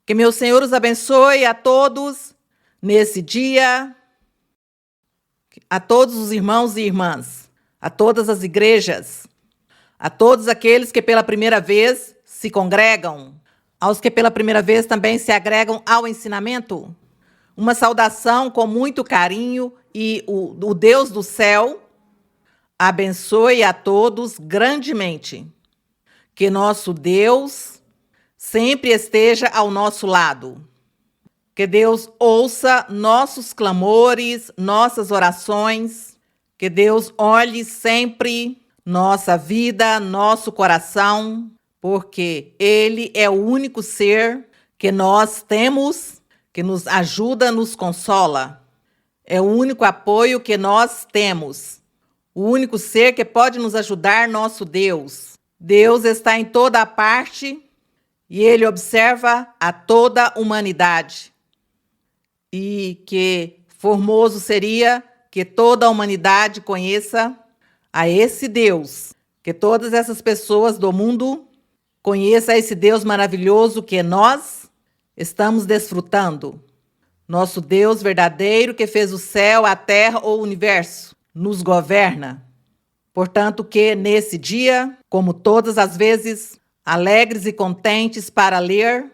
Que meu Senhor os abençoe a todos nesse dia, a todos os irmãos e irmãs, a todas as igrejas, a todos aqueles que pela primeira vez se congregam, aos que pela primeira vez também se agregam ao ensinamento. Uma saudação com muito carinho e o Deus do céu abençoe a todos grandemente. Que nosso Deus sempre esteja ao nosso lado. Que Deus ouça nossos clamores, nossas orações. Que Deus olhe sempre nossa vida, nosso coração, porque Ele é o único ser que nós temos, que nos ajuda, nos consola. É o único apoio que nós temos. O único ser que pode nos ajudar, nosso Deus. Deus está em toda a parte e Ele observa a toda a humanidade. E que formoso seria que toda a humanidade conheça a esse Deus, que todas essas pessoas do mundo conheçam esse Deus maravilhoso que nós estamos desfrutando. Nosso Deus verdadeiro que fez o céu, a terra ou o universo, nos governa. Portanto, que nesse dia, como todas as vezes, alegres e contentes para ler,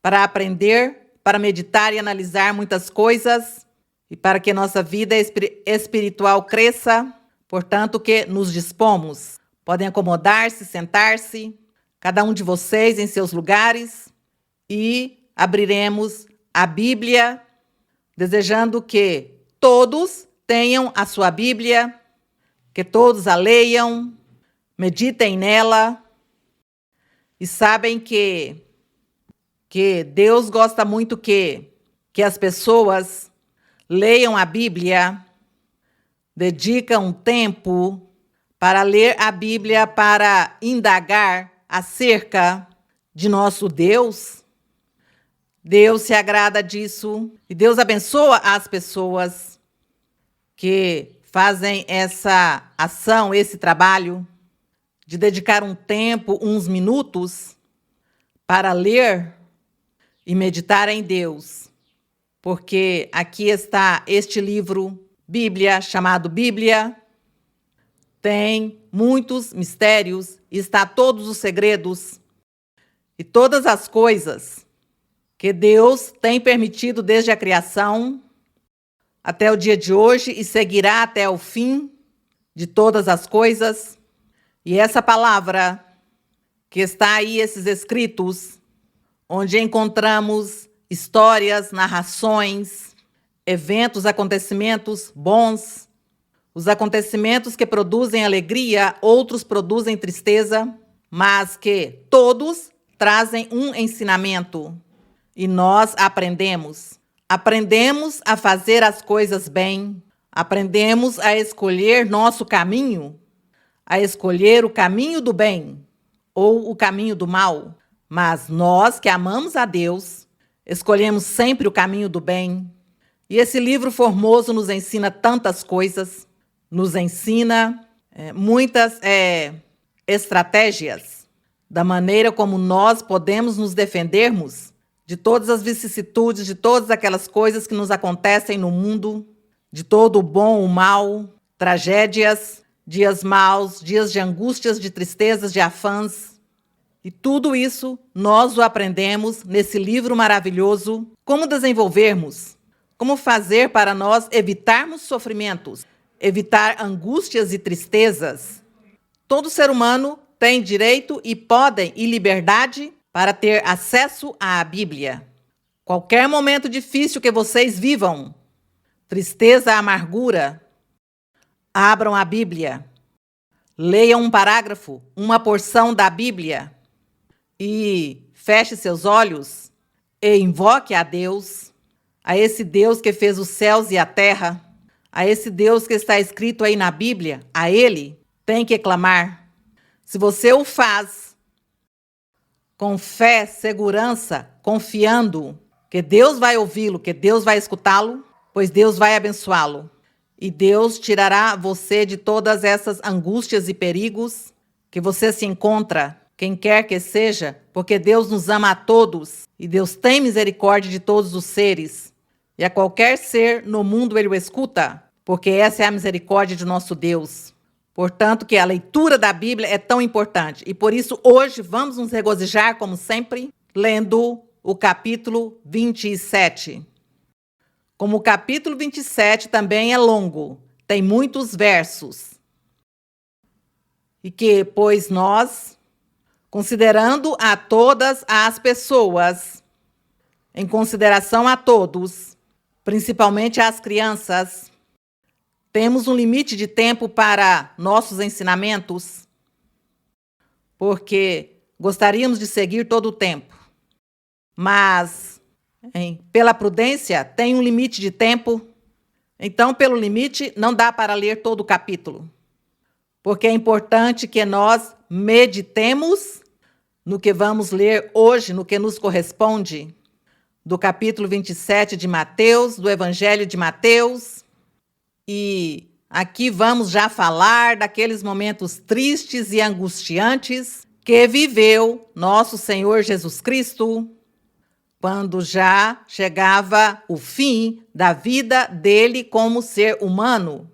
para aprender, para meditar e analisar muitas coisas e para que nossa vida espiritual cresça. Portanto, que nos dispomos. Podem acomodar-se, sentar-se, cada um de vocês em seus lugares, e abriremos a Bíblia, desejando que todos tenham a sua Bíblia, que todos a leiam, meditem nela, e sabem que Deus gosta muito que as pessoas leiam a Bíblia, dedicam um tempo para ler a Bíblia, para indagar acerca de nosso Deus. Deus se agrada disso e Deus abençoa as pessoas que fazem essa ação, esse trabalho de dedicar um tempo, uns minutos, para ler e meditar em Deus. Porque aqui está este livro, Bíblia, chamado Bíblia, tem muitos mistérios, está todos os segredos e todas as coisas que Deus tem permitido desde a criação até o dia de hoje e seguirá até o fim de todas as coisas. E essa palavra que está aí, esses escritos, onde encontramos histórias, narrações, eventos, acontecimentos bons, os acontecimentos que produzem alegria, outros produzem tristeza, mas que todos trazem um ensinamento. E nós aprendemos. Aprendemos a fazer as coisas bem, aprendemos a escolher nosso caminho, a escolher o caminho do bem ou o caminho do mal. Mas nós que amamos a Deus, escolhemos sempre o caminho do bem. E esse livro formoso nos ensina tantas coisas, nos ensina muitas estratégias da maneira como nós podemos nos defendermos de todas as vicissitudes, de todas aquelas coisas que nos acontecem no mundo, de todo o bom, o mal, tragédias, dias maus, dias de angústias, de tristezas, de afãs. E tudo isso nós o aprendemos nesse livro maravilhoso. Como desenvolvermos, como fazer para nós evitarmos sofrimentos, evitar angústias e tristezas. Todo ser humano tem direito e liberdade para ter acesso à Bíblia. Qualquer momento difícil que vocês vivam, tristeza, amargura, abram a Bíblia, leiam um parágrafo, uma porção da Bíblia e feche seus olhos e invoque a Deus, a esse Deus que fez os céus e a terra, a esse Deus que está escrito aí na Bíblia, a Ele tem que clamar. Se você o faz com fé, segurança, confiando que Deus vai ouvi-lo, que Deus vai escutá-lo, pois Deus vai abençoá-lo. E Deus tirará você de todas essas angústias e perigos que você se encontra, quem quer que seja, porque Deus nos ama a todos e Deus tem misericórdia de todos os seres. E a qualquer ser no mundo ele o escuta, porque essa é a misericórdia de nosso Deus. Portanto, que a leitura da Bíblia é tão importante. E por isso, hoje, vamos nos regozijar, como sempre, lendo o capítulo 27. Como o capítulo 27 também é longo, tem muitos versos. E que, pois nós, considerando a todas as pessoas, em consideração a todos, principalmente as crianças, temos um limite de tempo para nossos ensinamentos, porque gostaríamos de seguir todo o tempo. Mas, pela prudência, tem um limite de tempo. Então, pelo limite, não dá para ler todo o capítulo. Porque é importante que nós meditemos no que vamos ler hoje, no que nos corresponde, do capítulo 27 de Mateus, do Evangelho de Mateus. E aqui vamos já falar daqueles momentos tristes e angustiantes que viveu nosso Senhor Jesus Cristo, quando já chegava o fim da vida dele como ser humano.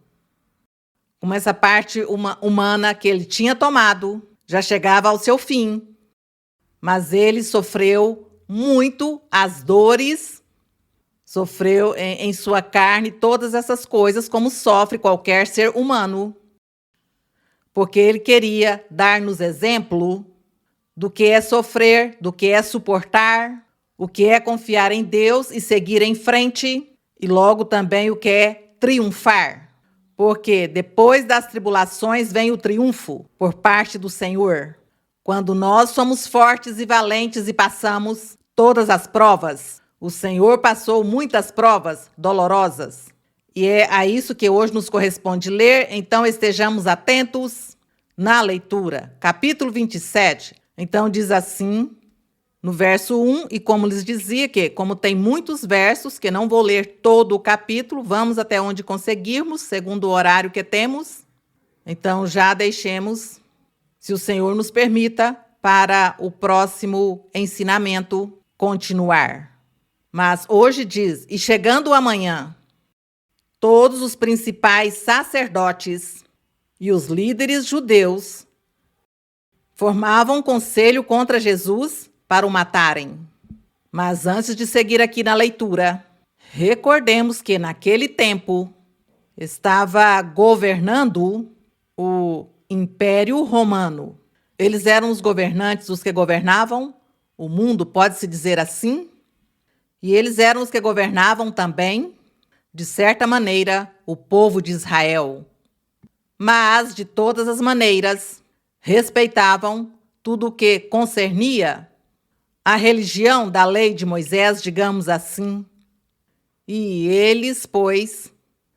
Como essa parte humana que ele tinha tomado já chegava ao seu fim. Mas ele sofreu muito as dores, sofreu em sua carne todas essas coisas, como sofre qualquer ser humano. Porque ele queria dar-nos exemplo do que é sofrer, do que é suportar, o que é confiar em Deus e seguir em frente, e logo também o que é triunfar. Porque depois das tribulações vem o triunfo por parte do Senhor. Quando nós somos fortes e valentes e passamos todas as provas, o Senhor passou muitas provas dolorosas. E é a isso que hoje nos corresponde ler, então estejamos atentos na leitura. Capítulo 27, então diz assim, no verso 1, e como lhes dizia, que como tem muitos versos, que não vou ler todo o capítulo, vamos até onde conseguirmos, segundo o horário que temos. Então já deixemos, se o Senhor nos permita, para o próximo ensinamento continuar. Mas hoje diz, e chegando amanhã, todos os principais sacerdotes e os líderes judeus formavam um conselho contra Jesus para o matarem. Mas antes de seguir aqui na leitura, recordemos que naquele tempo estava governando o Império Romano. Eles eram os governantes, os que governavam o mundo, pode-se dizer assim. E eles eram os que governavam também, de certa maneira, o povo de Israel. Mas, de todas as maneiras, respeitavam tudo o que concernia a religião da lei de Moisés, digamos assim. E eles, pois,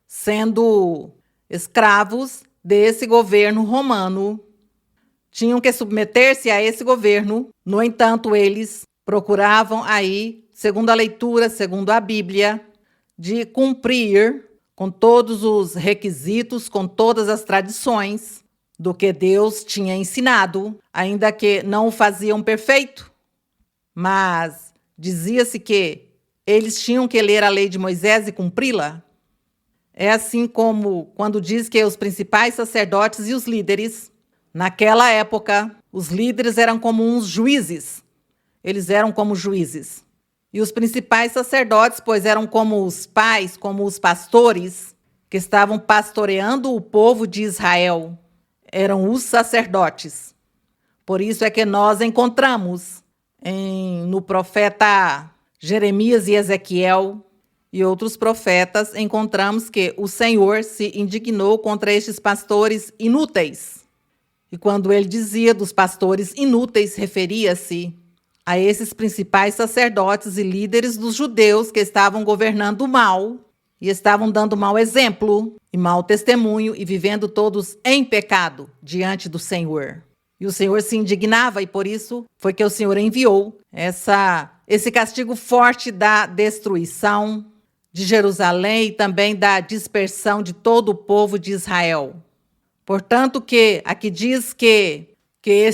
sendo escravos desse governo romano, tinham que submeter-se a esse governo. No entanto, eles procuravam aí, segundo a leitura, segundo a Bíblia, de cumprir com todos os requisitos, com todas as tradições do que Deus tinha ensinado, ainda que não o faziam perfeito. Mas dizia-se que eles tinham que ler a lei de Moisés e cumpri-la. É assim como quando diz que os principais sacerdotes e os líderes, naquela época, os líderes eram como uns juízes. Eles eram como juízes. E os principais sacerdotes, pois eram como os pais, como os pastores, que estavam pastoreando o povo de Israel. Eram os sacerdotes. Por isso é que nós encontramos no profeta Jeremias e Ezequiel e outros profetas, encontramos que o Senhor se indignou contra estes pastores inúteis. E quando ele dizia dos pastores inúteis, referia-se a esses principais sacerdotes e líderes dos judeus que estavam governando mal e estavam dando mau exemplo e mau testemunho e vivendo todos em pecado diante do Senhor. E o Senhor se indignava e por isso foi que o Senhor enviou esse castigo forte da destruição de Jerusalém e também da dispersão de todo o povo de Israel. Portanto, que aqui diz que que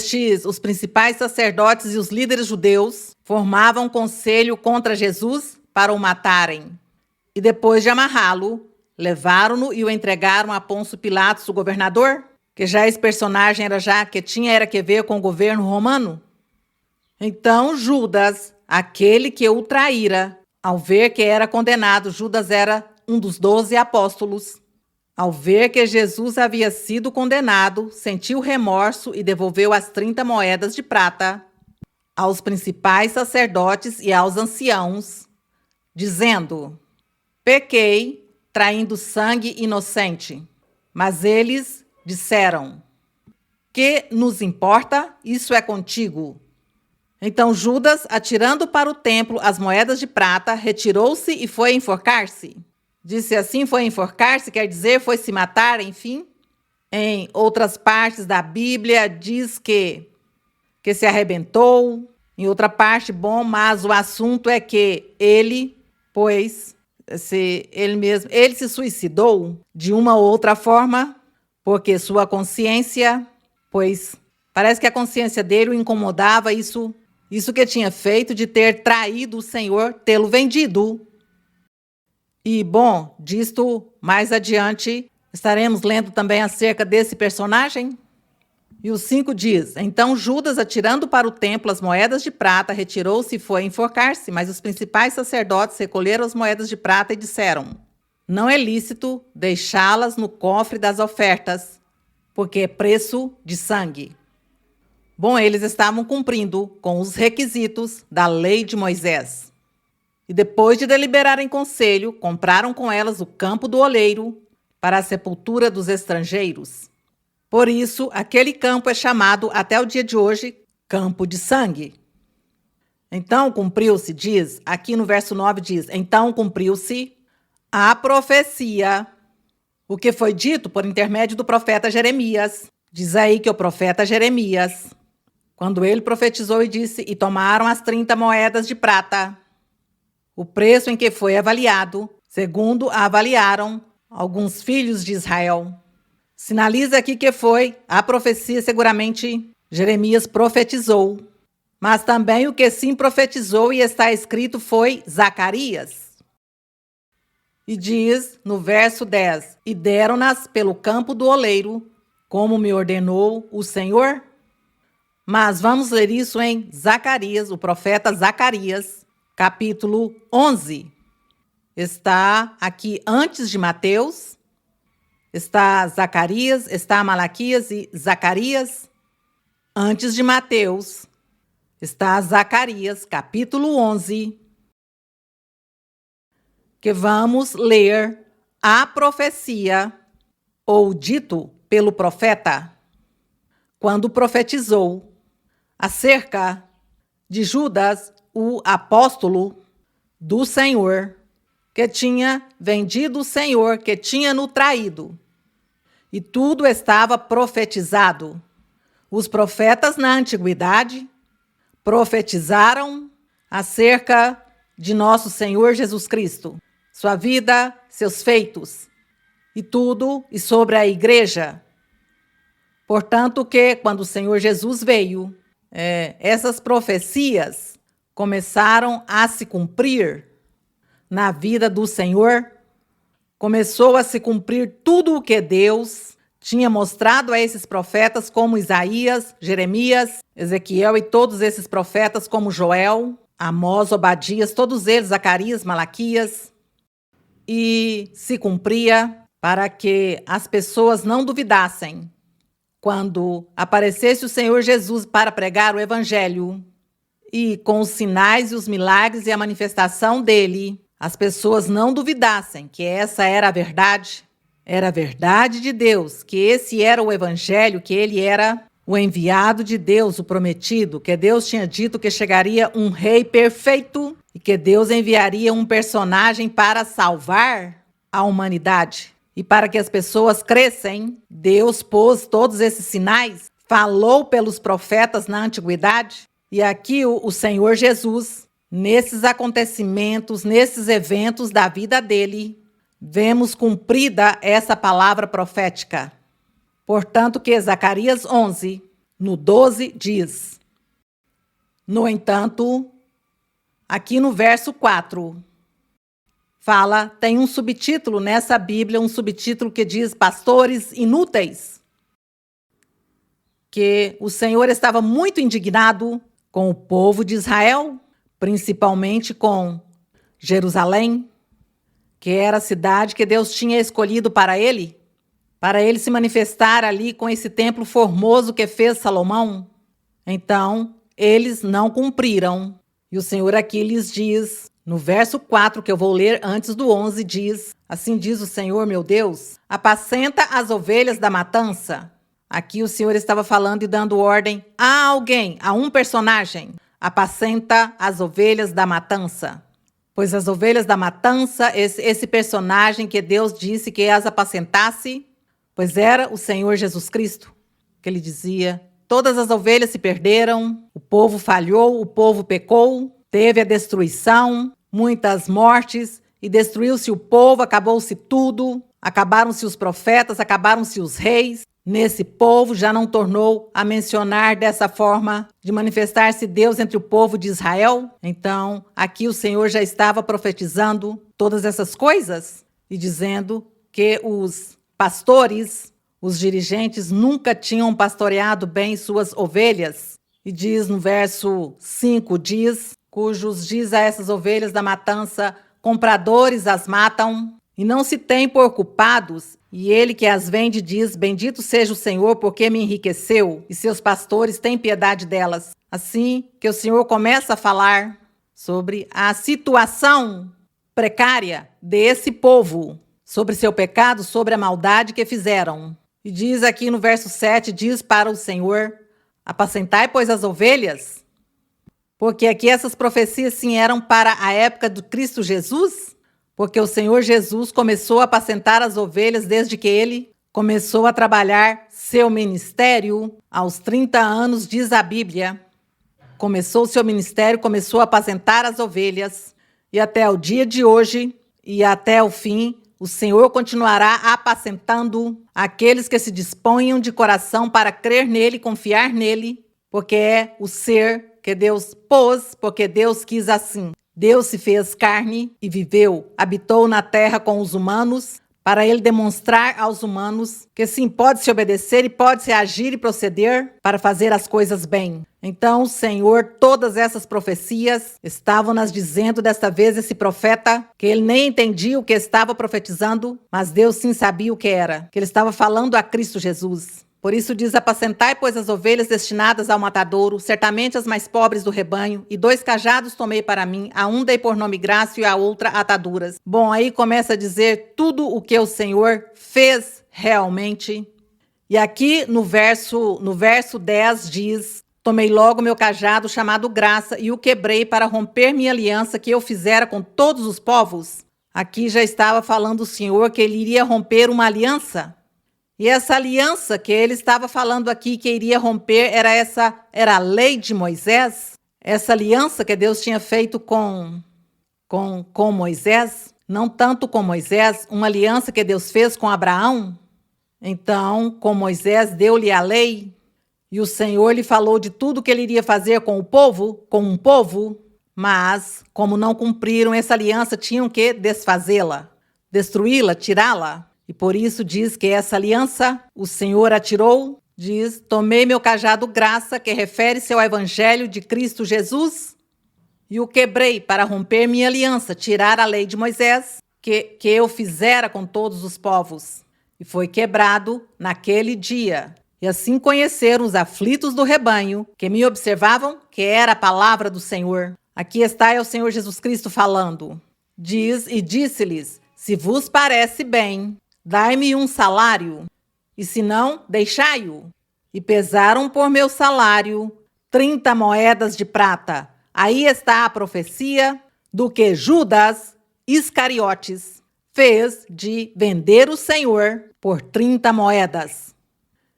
os principais sacerdotes e os líderes judeus, formavam um conselho contra Jesus para o matarem. E depois de amarrá-lo, levaram-no e o entregaram a Pôncio Pilatos, o governador, que já esse personagem era que ver com o governo romano. Então Judas, aquele que o traíra, ao ver que era condenado, Judas era um dos 12 apóstolos. Ao ver que Jesus havia sido condenado, sentiu remorso e devolveu as 30 moedas de prata aos principais sacerdotes e aos anciãos, dizendo: pequei, traindo sangue inocente. Mas eles disseram: que nos importa? Isso é contigo. Então Judas, atirando para o templo as moedas de prata, retirou-se e foi enforcar-se. Disse assim, foi enforcar-se, quer dizer, foi se matar, enfim. Em outras partes da Bíblia diz que se arrebentou. Em outra parte, mas o assunto é que ele se suicidou de uma ou outra forma, porque sua consciência, parece que a consciência dele o incomodava, isso que tinha feito de ter traído o Senhor, tê-lo vendido. E, disto mais adiante, estaremos lendo também acerca desse personagem. E o 5 diz: então Judas, atirando para o templo as moedas de prata, retirou-se e foi enforcar-se, mas os principais sacerdotes recolheram as moedas de prata e disseram: não é lícito deixá-las no cofre das ofertas, porque é preço de sangue. Eles estavam cumprindo com os requisitos da lei de Moisés. E depois de deliberar em conselho, compraram com elas o campo do oleiro para a sepultura dos estrangeiros. Por isso, aquele campo é chamado até o dia de hoje campo de sangue. Então cumpriu-se, diz, aqui no verso 9 diz, então cumpriu-se a profecia, o que foi dito por intermédio do profeta Jeremias. Diz aí que o profeta Jeremias, quando ele profetizou e disse, e tomaram as 30 moedas de prata, o preço em que foi avaliado, segundo avaliaram alguns filhos de Israel. Sinaliza aqui que foi a profecia, seguramente Jeremias profetizou. Mas também o que sim profetizou e está escrito foi Zacarias. E diz no verso 10, e deram-nas pelo campo do oleiro, como me ordenou o Senhor. Mas vamos ler isso em Zacarias, o profeta Zacarias, capítulo 11. Está aqui antes de Mateus. Está Zacarias, está Malaquias e Zacarias. Antes de Mateus, está Zacarias, capítulo 11, que vamos ler a profecia, ou dito pelo profeta, quando profetizou acerca de Judas, o apóstolo do Senhor, que tinha vendido o Senhor, que tinha no traído. E tudo estava profetizado. Os profetas na antiguidade profetizaram acerca de nosso Senhor Jesus Cristo, sua vida, seus feitos e tudo, e sobre a igreja. Portanto, que quando o Senhor Jesus veio, essas profecias começaram a se cumprir na vida do Senhor. Começou a se cumprir tudo o que Deus tinha mostrado a esses profetas, como Isaías, Jeremias, Ezequiel e todos esses profetas, como Joel, Amós, Obadias, todos eles, Zacarias, Malaquias. E se cumpria para que as pessoas não duvidassem. Quando aparecesse o Senhor Jesus para pregar o Evangelho, e com os sinais e os milagres e a manifestação dele, as pessoas não duvidassem que essa era a verdade de Deus, que esse era o Evangelho, que ele era o enviado de Deus, o prometido, que Deus tinha dito que chegaria um rei perfeito e que Deus enviaria um personagem para salvar a humanidade. E para que as pessoas crescem, Deus pôs todos esses sinais, falou pelos profetas na antiguidade, e aqui o Senhor Jesus, nesses acontecimentos, nesses eventos da vida dele, vemos cumprida essa palavra profética. Portanto, que Zacarias 11 No 12 diz: no entanto, aqui no verso 4, fala, tem um subtítulo nessa Bíblia, um subtítulo que diz pastores inúteis. Que o Senhor estava muito indignado com o povo de Israel, principalmente com Jerusalém, que era a cidade que Deus tinha escolhido para ele se manifestar ali com esse templo formoso que fez Salomão. Então, eles não cumpriram. E o Senhor aqui lhes diz, no verso 4, que eu vou ler antes do 11, diz: assim diz o Senhor, meu Deus, apacenta as ovelhas da matança. Aqui o Senhor estava falando e dando ordem a alguém, a um personagem. Apacenta as ovelhas da matança. Pois as ovelhas da matança, esse personagem que Deus disse que as apacentasse, pois era o Senhor Jesus Cristo, que ele dizia: todas as ovelhas se perderam, o povo falhou, o povo pecou, teve a destruição, muitas mortes, e destruiu-se o povo, acabou-se tudo, acabaram-se os profetas, acabaram-se os reis. Nesse povo já não tornou a mencionar dessa forma de manifestar-se Deus entre o povo de Israel. Então, aqui o Senhor já estava profetizando todas essas coisas e dizendo que os pastores, os dirigentes, nunca tinham pastoreado bem suas ovelhas. E diz no verso 5, cujos diz a essas ovelhas da matança, compradores as matam e não se têm por culpados, e ele que as vende diz: bendito seja o Senhor, porque me enriqueceu, e seus pastores têm piedade delas. Assim que o Senhor começa a falar sobre a situação precária desse povo, sobre seu pecado, sobre a maldade que fizeram. E diz aqui no verso 7, diz para o Senhor: apacentai, pois, as ovelhas. Porque aqui essas profecias sim eram para a época do Cristo Jesus, porque o Senhor Jesus começou a apacentar as ovelhas desde que ele começou a trabalhar seu ministério aos 30 anos, diz a Bíblia. Começou seu ministério, começou a apacentar as ovelhas, e até o dia de hoje e até o fim, o Senhor continuará apacentando aqueles que se disponham de coração para crer nele, confiar nele, porque é o ser que Deus pôs, porque Deus quis assim. Deus se fez carne e viveu, habitou na terra com os humanos, para ele demonstrar aos humanos que sim, pode-se obedecer e pode-se agir e proceder para fazer as coisas bem. Então, o Senhor, todas essas profecias estavam nas dizendo desta vez esse profeta, que ele nem entendia o que estava profetizando, mas Deus sim sabia o que era, que ele estava falando a Cristo Jesus. Por isso diz: apacentai, pois, as ovelhas destinadas ao matadouro, certamente as mais pobres do rebanho, e 2 cajados tomei para mim, a um dei por nome graça e a outra ataduras. Bom, aí começa a dizer tudo o que o Senhor fez realmente. E aqui no verso 10 diz: tomei logo meu cajado chamado graça e o quebrei para romper minha aliança que eu fizera com todos os povos. Aqui já estava falando o Senhor que ele iria romper uma aliança. E essa aliança que ele estava falando aqui que iria romper era a lei de Moisés, essa aliança que Deus tinha feito com Moisés, não tanto com Moisés, uma aliança que Deus fez com Abraão. Então, com Moisés, deu-lhe a lei, e o Senhor lhe falou de tudo que ele iria fazer com um povo, mas, como não cumpriram essa aliança, tinham que desfazê-la, destruí-la, tirá-la. E por isso diz que essa aliança o Senhor a tirou, diz: tomei meu cajado graça, que refere-se ao evangelho de Cristo Jesus, e o quebrei para romper minha aliança, tirar a lei de Moisés, que eu fizera com todos os povos. E foi quebrado naquele dia. E assim conheceram os aflitos do rebanho, que me observavam, que era a palavra do Senhor. Aqui está o Senhor Jesus Cristo falando. Diz: e disse-lhes: se vos parece bem, dai-me um salário, e se não, deixai-o. E pesaram por meu salário 30 moedas de prata. Aí está a profecia do que Judas Iscariotes fez de vender o Senhor por 30 moedas.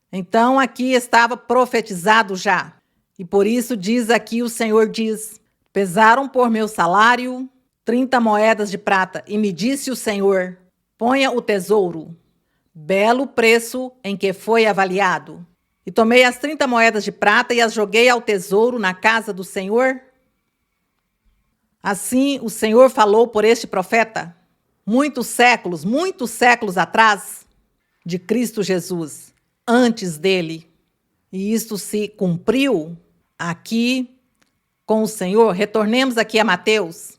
Então aqui estava profetizado já. E por isso diz aqui, o Senhor diz: pesaram por meu salário 30 moedas de prata. E me disse o Senhor: ponha o tesouro, belo preço em que foi avaliado. E tomei as 30 moedas de prata e as joguei ao tesouro na casa do Senhor? Assim o Senhor falou por este profeta, muitos séculos atrás, de Cristo Jesus, antes dele. E isto se cumpriu aqui com o Senhor. Retornemos aqui a Mateus.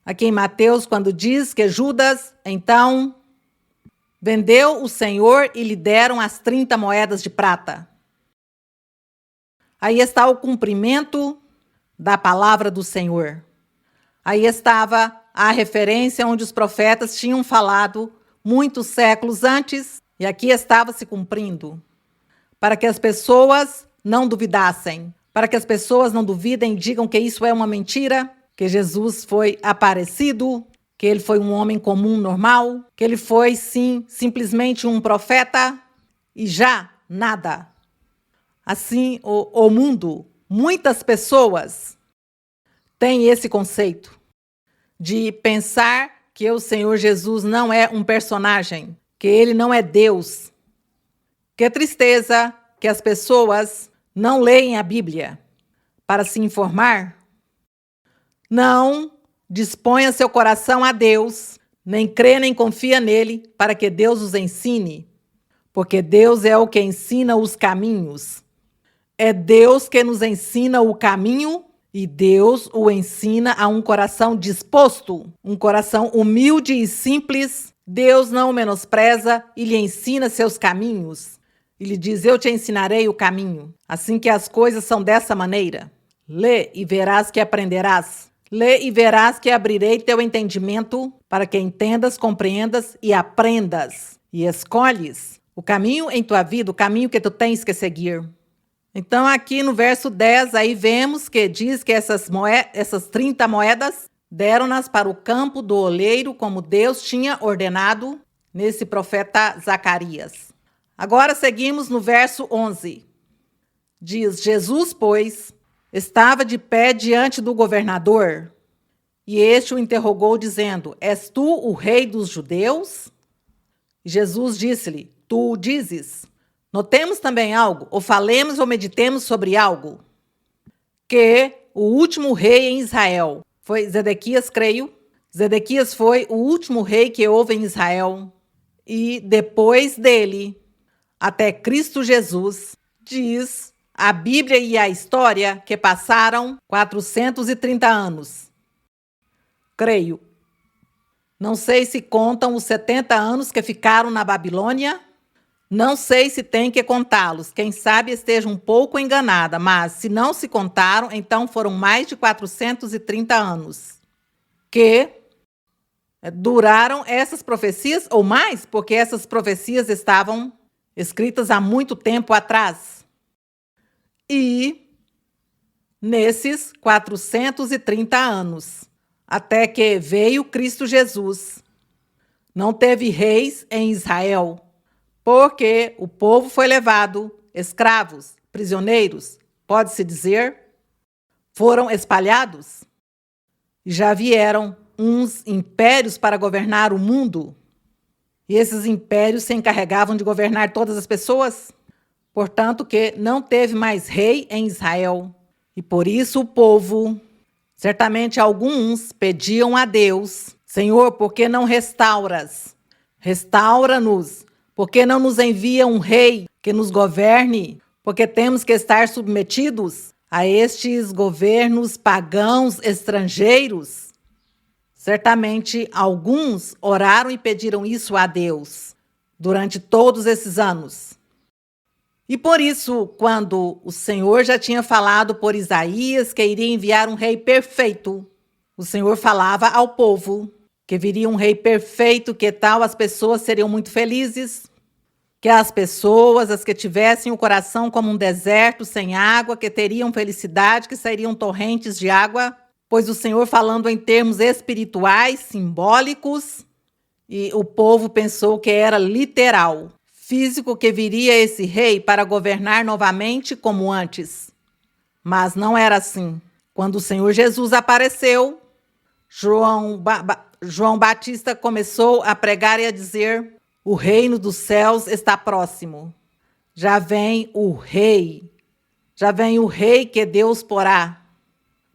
Aqui em Mateus, quando diz que Judas, então, vendeu o Senhor e lhe deram as 30 moedas de prata. Aí está o cumprimento da palavra do Senhor. Aí estava a referência onde os profetas tinham falado muitos séculos antes, e aqui estava se cumprindo. Para que as pessoas não duvidassem, para que as pessoas não duvidem e digam que isso é uma mentira, que Jesus foi aparecido, que ele foi um homem comum, normal, que ele foi, sim, simplesmente um profeta e já nada. Assim, o mundo, muitas pessoas têm esse conceito de pensar que o Senhor Jesus não é um personagem, que ele não é Deus. Que tristeza que as pessoas não leem a Bíblia para se informar. Não disponha seu coração a Deus, nem crê nem confia nele, para que Deus os ensine, porque Deus é o que ensina os caminhos. É Deus que nos ensina o caminho e Deus o ensina a um coração disposto, um coração humilde e simples. Deus não o menospreza e lhe ensina seus caminhos. E lhe diz, eu te ensinarei o caminho. Assim que as coisas são dessa maneira. Lê e verás que aprenderás. Lê e verás que abrirei teu entendimento para que entendas, compreendas e aprendas. E escolhes o caminho em tua vida, o caminho que tu tens que seguir. Então aqui no verso 10, aí vemos que diz que essas 30 moedas deram-nas para o campo do oleiro, como Deus tinha ordenado nesse profeta Zacarias. Agora seguimos no verso 11. Diz, Jesus, pois, estava de pé diante do governador, e este o interrogou, dizendo, és tu o rei dos judeus? E Jesus disse-lhe, tu o dizes. Notemos também algo, ou falemos ou meditemos sobre algo, que o último rei em Israel foi Zedequias, creio. Zedequias foi o último rei que houve em Israel. E depois dele, até Cristo Jesus, diz a Bíblia e a história que passaram 430 anos. Creio. Não sei se contam os 70 anos que ficaram na Babilônia. Não sei se tem que contá-los. Quem sabe esteja um pouco enganada, mas se não se contaram, então foram mais de 430 anos que duraram essas profecias, ou mais, porque essas profecias estavam escritas há muito tempo atrás. E nesses 430 anos, até que veio Cristo Jesus, não teve reis em Israel, porque o povo foi levado, escravos, prisioneiros, pode-se dizer, foram espalhados. E já vieram uns impérios para governar o mundo, e esses impérios se encarregavam de governar todas as pessoas. Portanto, que não teve mais rei em Israel. E por isso o povo, certamente alguns, pediam a Deus, Senhor, por que não restauras? Restaura-nos. Por que não nos envia um rei que nos governe? Porque temos que estar submetidos a estes governos pagãos estrangeiros? Certamente alguns oraram e pediram isso a Deus durante todos esses anos. E por isso, quando o Senhor já tinha falado por Isaías que iria enviar um rei perfeito, o Senhor falava ao povo que viria um rei perfeito, que tal as pessoas seriam muito felizes, que as pessoas, as que tivessem o coração como um deserto sem água, que teriam felicidade, que sairiam torrentes de água, pois o Senhor falando em termos espirituais, simbólicos, e o povo pensou que era literal, físico, que viria esse rei para governar novamente como antes. Mas não era assim. Quando o Senhor Jesus apareceu, João Batista começou a pregar e a dizer, o reino dos céus está próximo. já vem o rei. Já vem o rei que Deus porá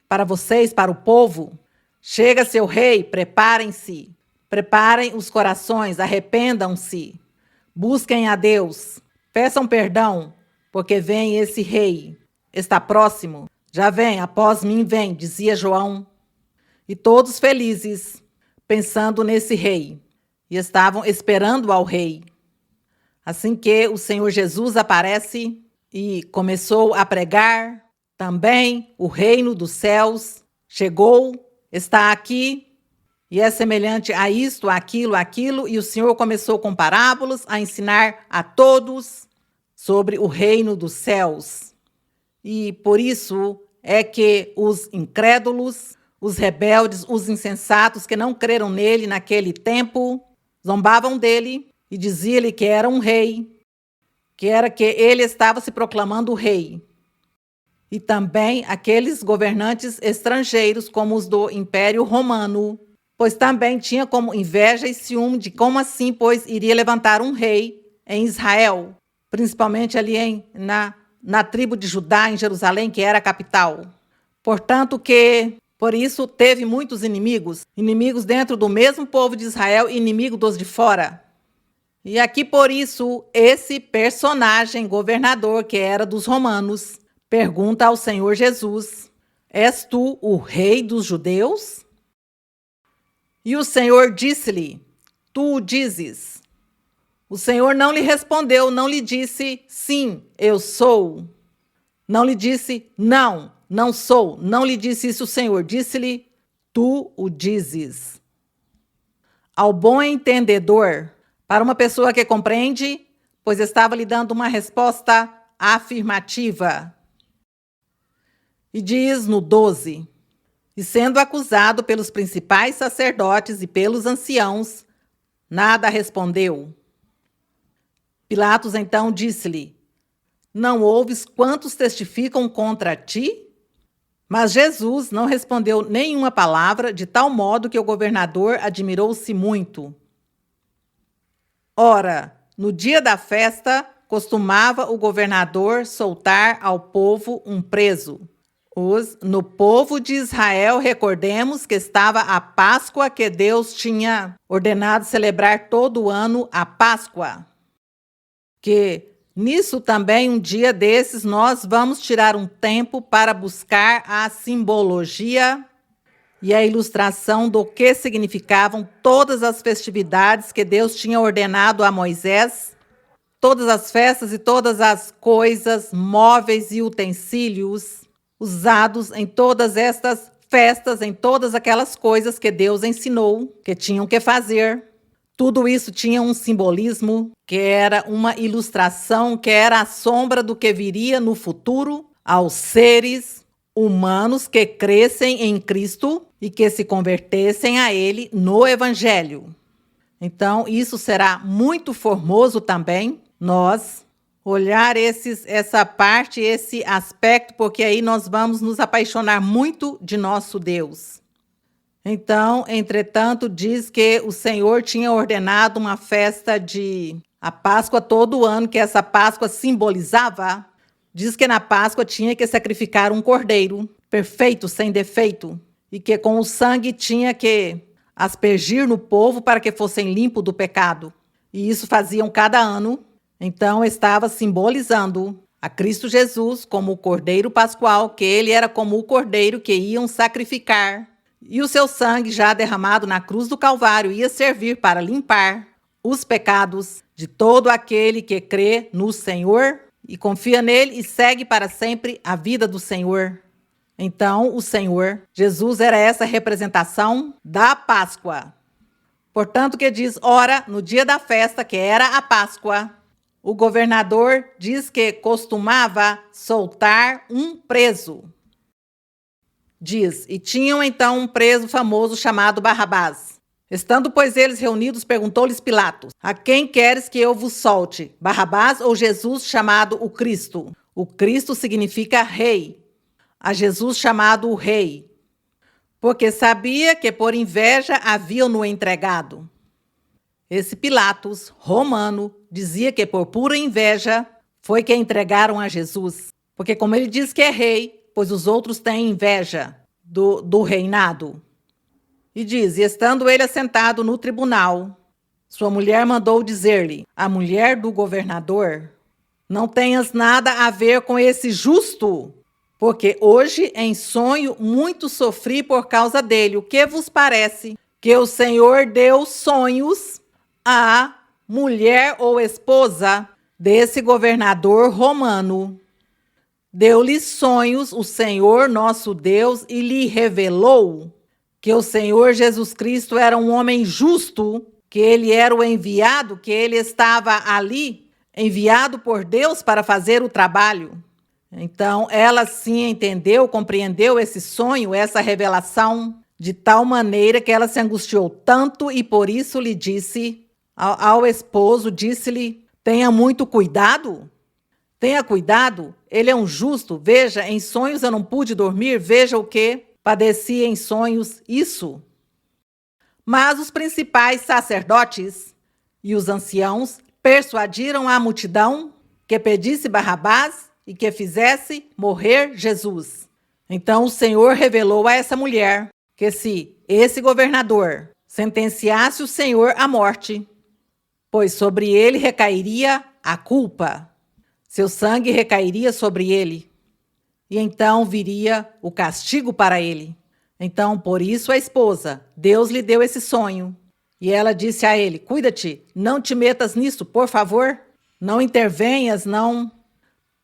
para vocês, para o povo. Chega seu rei, preparem-se. Preparem os corações, arrependam-se. Busquem a Deus. Peçam perdão, porque vem esse rei. Está próximo. Já vem, após mim vem, dizia João. E todos felizes, pensando nesse rei. E estavam esperando ao rei. Assim que o Senhor Jesus aparece e começou a pregar, também o reino dos céus chegou, está aqui, e é semelhante a isto, aquilo, e o Senhor começou com parábolas a ensinar a todos sobre o reino dos céus. E por isso é que os incrédulos, os rebeldes, os insensatos que não creram nele naquele tempo, zombavam dele e diziam-lhe que era um rei, que ele estava se proclamando rei. E também aqueles governantes estrangeiros, como os do Império Romano, pois também tinha como inveja e ciúme de como assim, pois iria levantar um rei em Israel, principalmente ali na tribo de Judá, em Jerusalém, que era a capital. Portanto, por isso teve muitos inimigos dentro do mesmo povo de Israel e inimigo dos de fora. E aqui, por isso, esse personagem governador, que era dos romanos, pergunta ao Senhor Jesus: és tu o rei dos judeus? E o Senhor disse-lhe: tu o dizes. O Senhor não lhe respondeu, não lhe disse: sim, eu sou. Não lhe disse: não, não sou. Não lhe disse isso o Senhor. Disse-lhe: tu o dizes. Ao bom entendedor, para uma pessoa que compreende, pois estava lhe dando uma resposta afirmativa. E diz no 12: e sendo acusado pelos principais sacerdotes e pelos anciãos, nada respondeu. Pilatos então disse-lhe: não ouves quantos testificam contra ti? Mas Jesus não respondeu nenhuma palavra, de tal modo que o governador admirou-se muito. Ora, no dia da festa, costumava o governador soltar ao povo um preso. No povo de Israel, recordemos que estava a Páscoa, que Deus tinha ordenado celebrar todo ano a Páscoa. Que nisso também, um dia desses, nós vamos tirar um tempo para buscar a simbologia e a ilustração do que significavam todas as festividades que Deus tinha ordenado a Moisés, todas as festas e todas as coisas, móveis e utensílios usados em todas estas festas, em todas aquelas coisas que Deus ensinou que tinham que fazer. Tudo isso tinha um simbolismo, que era uma ilustração, que era a sombra do que viria no futuro aos seres humanos que crescem em Cristo e que se convertessem a Ele no Evangelho. Então, isso será muito formoso também, nós olhar essa parte, esse aspecto, porque aí nós vamos nos apaixonar muito de nosso Deus. Então, entretanto, diz que o Senhor tinha ordenado uma festa a Páscoa todo ano, que essa Páscoa simbolizava. Diz que na Páscoa tinha que sacrificar um cordeiro, perfeito, sem defeito, e que com o sangue tinha que aspergir no povo para que fossem limpos do pecado. E isso faziam cada ano. Então, estava simbolizando a Cristo Jesus como o cordeiro pascual, que ele era como o cordeiro que iam sacrificar. E o seu sangue, já derramado na cruz do Calvário, ia servir para limpar os pecados de todo aquele que crê no Senhor e confia nele e segue para sempre a vida do Senhor. Então, o Senhor Jesus era essa representação da Páscoa. Portanto, que diz, ora, no dia da festa, que era a Páscoa, o governador diz que costumava soltar um preso. Diz, e tinham então um preso famoso chamado Barrabás. Estando, pois, eles reunidos, perguntou-lhes Pilatos: a quem queres que eu vos solte, Barrabás ou Jesus chamado o Cristo? O Cristo significa rei. A Jesus chamado o rei. Porque sabia que por inveja haviam-no entregado. Esse Pilatos, romano, dizia que por pura inveja foi que entregaram a Jesus. Porque como ele diz que é rei, pois os outros têm inveja do reinado. E diz, e estando ele assentado no tribunal, sua mulher mandou dizer-lhe, a mulher do governador, não tenhas nada a ver com esse justo, porque hoje em sonho muito sofri por causa dele. O que vos parece? Que o Senhor deu sonhos à mulher ou esposa desse governador romano. Deu-lhe sonhos o Senhor nosso Deus e lhe revelou que o Senhor Jesus Cristo era um homem justo, que ele era o enviado, que ele estava ali, enviado por Deus para fazer o trabalho. Então, ela sim entendeu, compreendeu esse sonho, essa revelação, de tal maneira que ela se angustiou tanto e por isso lhe disse, ao esposo, disse-lhe, tenha muito cuidado. Tenha cuidado, ele é um justo. Veja, em sonhos eu não pude dormir, veja o que padeci em sonhos isso. Mas os principais sacerdotes e os anciãos persuadiram a multidão que pedisse Barrabás e que fizesse morrer Jesus. Então o Senhor revelou a essa mulher que se esse governador sentenciasse o Senhor à morte, pois sobre ele recairia a culpa. Seu sangue recairia sobre ele, e então viria o castigo para ele. Então, por isso a esposa, Deus lhe deu esse sonho. E ela disse a ele, cuida-te, não te metas nisso, por favor. Não intervenhas, não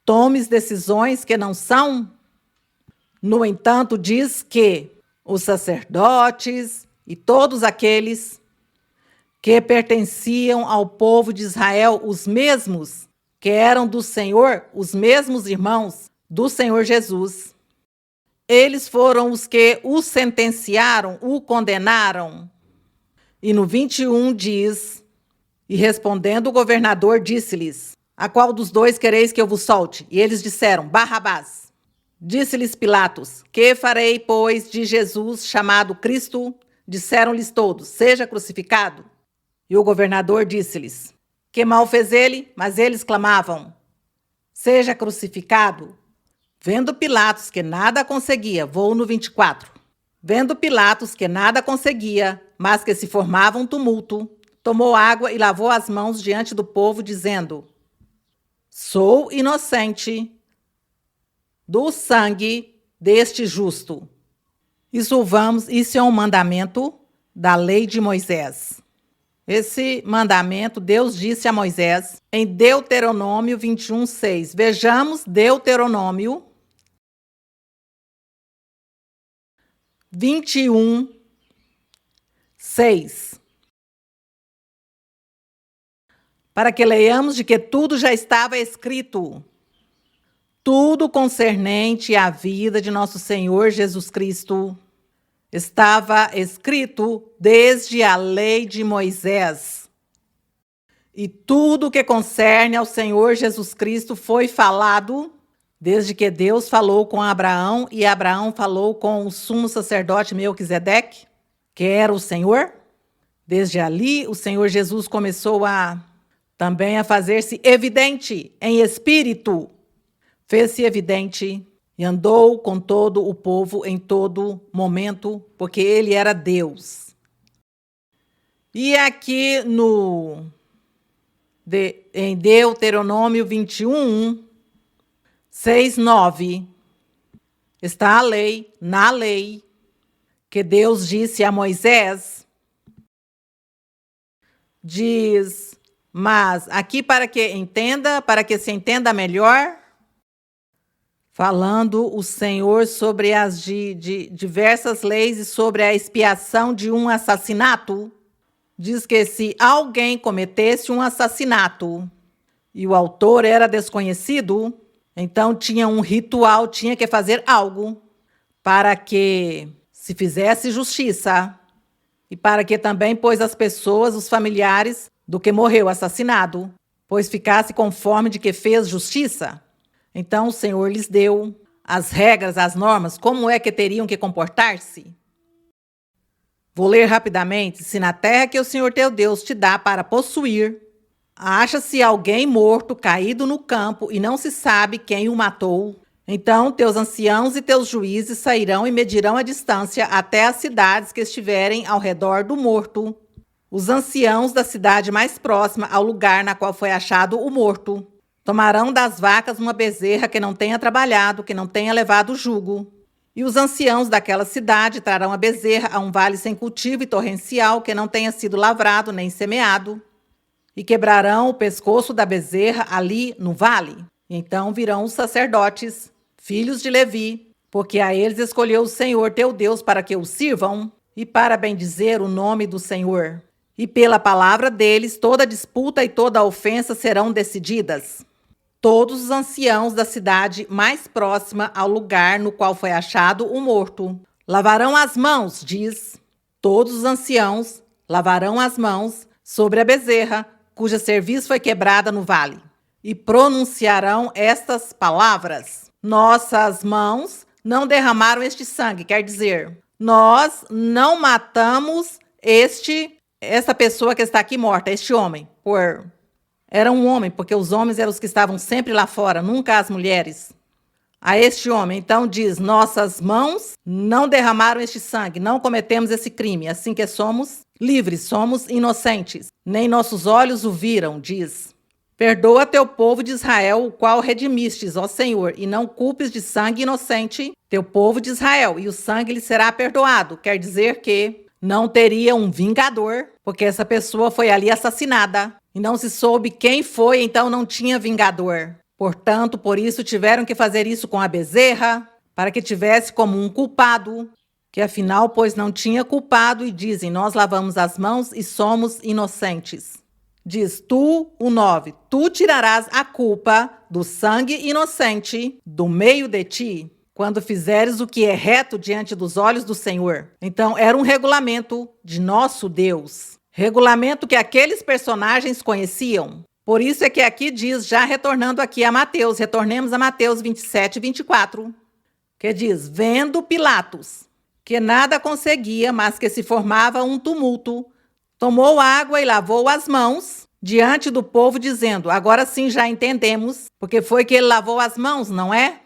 tomes decisões que não são. No entanto, diz que os sacerdotes e todos aqueles que pertenciam ao povo de Israel, os mesmos que eram do Senhor, os mesmos irmãos do Senhor Jesus. Eles foram os que o sentenciaram, o condenaram. E no 21 diz, e respondendo o governador disse-lhes, a qual dos dois quereis que eu vos solte? E eles disseram, Barrabás. Disse-lhes Pilatos, que farei, pois, de Jesus chamado Cristo? Disseram-lhes todos, seja crucificado. E o governador disse-lhes, que mal fez ele? Mas eles clamavam, seja crucificado. Vendo Pilatos que nada conseguia, vou no 24. Vendo Pilatos que nada conseguia, mas que se formava um tumulto, tomou água e lavou as mãos diante do povo, dizendo, sou inocente do sangue deste justo. Isso é um mandamento da lei de Moisés. Esse mandamento Deus disse a Moisés em Deuteronômio 21:6. Vejamos Deuteronômio 21:6. Para que leiamos de que tudo já estava escrito. Tudo concernente à vida de nosso Senhor Jesus Cristo estava escrito desde a lei de Moisés. E tudo que concerne ao Senhor Jesus Cristo foi falado desde que Deus falou com Abraão e Abraão falou com o sumo sacerdote Melquisedeque, que era o Senhor. Desde ali, o Senhor Jesus começou também a fazer-se evidente em espírito. Fez-se evidente e andou com todo o povo em todo momento, porque ele era Deus. E aqui em Deuteronômio 21, 6, 9, está a lei, na lei, que Deus disse a Moisés, diz, mas aqui para que se entenda melhor, falando o Senhor sobre as diversas leis e sobre a expiação de um assassinato. Diz que se alguém cometesse um assassinato e o autor era desconhecido, então tinha um ritual, tinha que fazer algo para que se fizesse justiça e para que também, pois, as pessoas, os familiares do que morreu assassinado, pois ficasse conforme de que fez justiça. Então o Senhor lhes deu as regras, as normas, como é que teriam que comportar-se. Vou ler rapidamente. Se na terra que o Senhor teu Deus te dá para possuir, Acha-se alguém morto, caído no campo, e não se sabe quem o matou. Então teus anciãos e teus juízes sairão e medirão a distância até as cidades que estiverem ao redor do morto. Os anciãos da cidade mais próxima ao lugar na qual foi achado o morto tomarão das vacas uma bezerra que não tenha trabalhado, que não tenha levado jugo. E os anciãos daquela cidade trarão a bezerra a um vale sem cultivo e torrencial, que não tenha sido lavrado nem semeado, e quebrarão o pescoço da bezerra ali no vale. Então virão os sacerdotes, filhos de Levi, porque a eles escolheu o Senhor teu Deus para que o sirvam e para bendizer o nome do Senhor. E pela palavra deles toda disputa e toda ofensa serão decididas. Todos os anciãos da cidade mais próxima ao lugar no qual foi achado o morto lavarão as mãos, diz. Todos os anciãos lavarão as mãos sobre a bezerra, cuja cerviz foi quebrada no vale, e pronunciarão estas palavras: nossas mãos não derramaram este sangue, quer dizer, nós não matamos essa pessoa que está aqui morta, este homem, era um homem, porque os homens eram os que estavam sempre lá fora, nunca as mulheres. A este homem, então diz, nossas mãos não derramaram este sangue, não cometemos esse crime, assim que somos livres, somos inocentes, nem nossos olhos o viram, diz. Perdoa teu povo de Israel, o qual redimistes, ó Senhor, e não culpes de sangue inocente teu povo de Israel, e o sangue lhe será perdoado. Quer dizer que não teria um vingador, porque essa pessoa foi ali assassinada, e não se soube quem foi, então não tinha vingador. Portanto, por isso tiveram que fazer isso com a bezerra, para que tivesse como um culpado, que afinal, pois não tinha culpado, e dizem, nós lavamos as mãos e somos inocentes. Diz, o 9, tu tirarás a culpa do sangue inocente do meio de ti, quando fizeres o que é reto diante dos olhos do Senhor. Então, era um regulamento de nosso Deus. Regulamento que aqueles personagens conheciam. Por isso é que aqui diz, já retornando aqui a Mateus, retornemos a Mateus 27 e 24, que diz, vendo Pilatos, que nada conseguia, mas que se formava um tumulto, tomou água e lavou as mãos diante do povo, dizendo, agora sim já entendemos, porque foi que ele lavou as mãos, não é?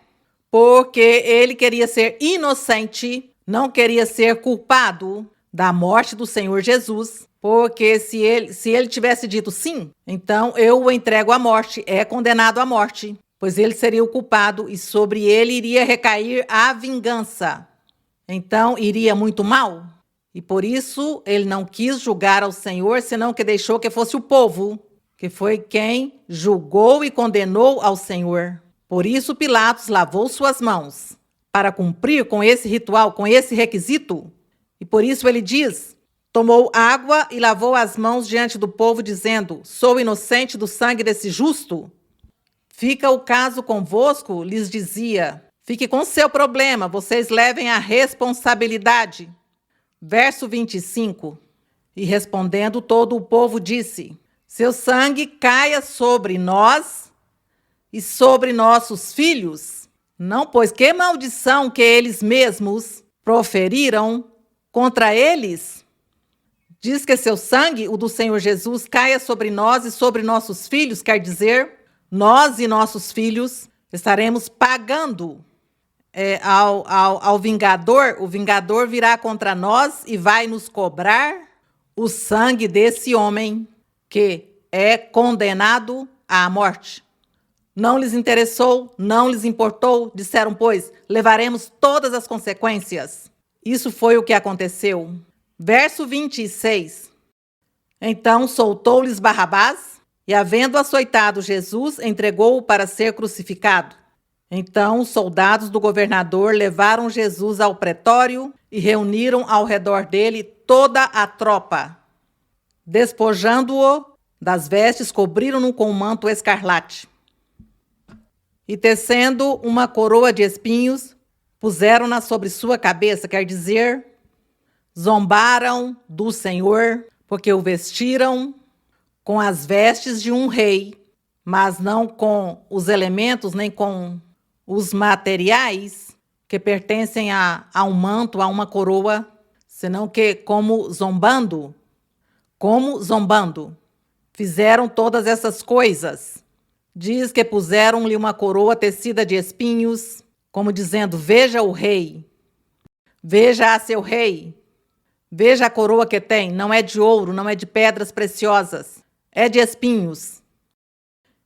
Porque ele queria ser inocente, não queria ser culpado da morte do Senhor Jesus, porque se ele tivesse dito sim, então eu o entrego à morte, é condenado à morte, pois ele seria o culpado e sobre ele iria recair a vingança. Então iria muito mal, e por isso ele não quis julgar ao Senhor, senão que deixou que fosse o povo, que foi quem julgou e condenou ao Senhor. Por isso Pilatos lavou suas mãos, para cumprir com esse ritual, com esse requisito, e por isso ele diz, tomou água e lavou as mãos diante do povo, dizendo, sou inocente do sangue desse justo? Fica o caso convosco, lhes dizia. Fique com seu problema, vocês levem a responsabilidade. Verso 25. E respondendo todo o povo disse, seu sangue caia sobre nós e sobre nossos filhos. Não, pois que maldição que eles mesmos proferiram contra eles? Diz que seu sangue, o do Senhor Jesus, caia sobre nós e sobre nossos filhos, quer dizer, nós e nossos filhos estaremos pagando ao vingador. O vingador virá contra nós e vai nos cobrar o sangue desse homem que é condenado à morte. Não lhes interessou, não lhes importou, disseram, pois, levaremos todas as consequências. Isso foi o que aconteceu. Verso 26. Então soltou-lhes Barrabás e, havendo açoitado Jesus, entregou-o para ser crucificado. Então os soldados do governador levaram Jesus ao pretório e reuniram ao redor dele toda a tropa. Despojando-o das vestes, cobriram-no com um manto escarlate. E tecendo uma coroa de espinhos, puseram-na sobre sua cabeça, quer dizer, zombaram do Senhor, porque o vestiram com as vestes de um rei, mas não com os elementos, nem com os materiais que pertencem a um manto, a uma coroa, senão que como zombando. fizeram todas essas coisas. Diz que puseram-lhe uma coroa tecida de espinhos, como dizendo: veja o rei, veja a seu rei, veja a coroa que tem, não é de ouro, não é de pedras preciosas, é de espinhos.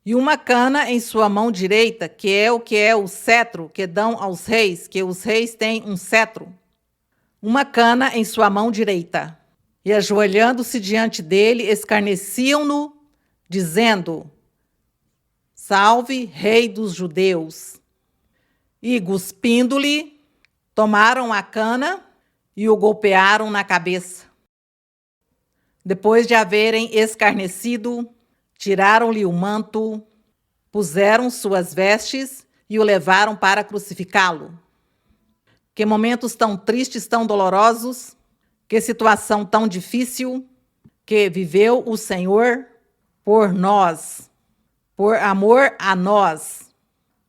E uma cana em sua mão direita, que é o cetro que dão aos reis, que os reis têm um cetro. Uma cana em sua mão direita. E ajoelhando-se diante dele, escarneciam-no, dizendo: salve, rei dos judeus. E cuspindo-lhe, tomaram a cana e o golpearam na cabeça. Depois de haverem escarnecido, tiraram-lhe o manto, puseram suas vestes e o levaram para crucificá-lo. Que momentos tão tristes, tão dolorosos, que situação tão difícil que viveu o Senhor por nós, por amor a nós.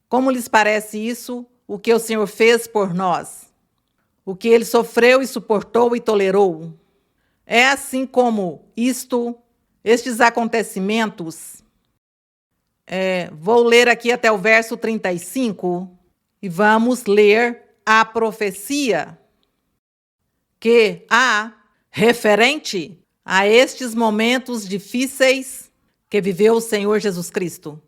Como lhes parece isso, o que o Senhor fez por nós? O que ele sofreu e suportou e tolerou? É assim como estes acontecimentos, vou ler aqui até o verso 35 e vamos ler a profecia que há referente a estes momentos difíceis que viveu o Senhor Jesus Cristo.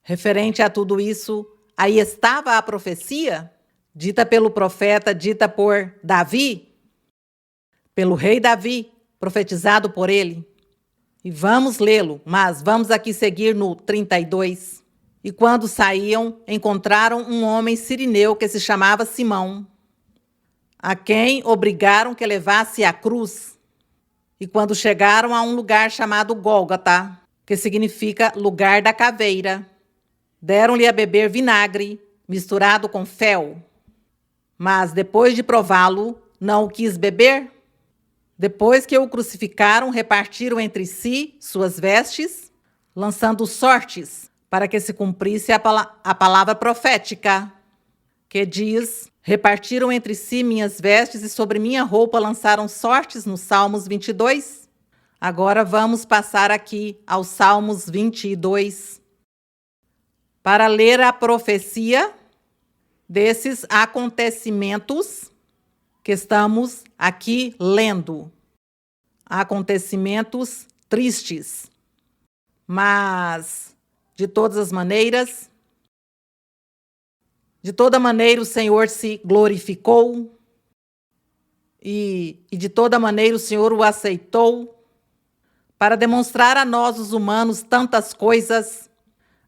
Referente a tudo isso, aí estava a profecia dita pelo profeta, dita por Davi, pelo rei Davi, profetizado por ele. E vamos lê-lo, mas vamos aqui seguir no 32. E quando saíam, encontraram um homem sirineu que se chamava Simão, a quem obrigaram que levasse a cruz. E quando chegaram a um lugar chamado Gólgota, que significa lugar da caveira, deram-lhe a beber vinagre misturado com fel. Mas depois de prová-lo, não o quis beber. Depois que o crucificaram, repartiram entre si suas vestes, lançando sortes, para que se cumprisse a palavra profética, que diz: repartiram entre si minhas vestes e sobre minha roupa lançaram sortes, no Salmos 22. Agora vamos passar aqui aos Salmos 22, para ler a profecia desses acontecimentos que estamos aqui lendo. Acontecimentos tristes. Mas, de toda maneira o Senhor se glorificou e de toda maneira o Senhor o aceitou para demonstrar a nós, os humanos, tantas coisas: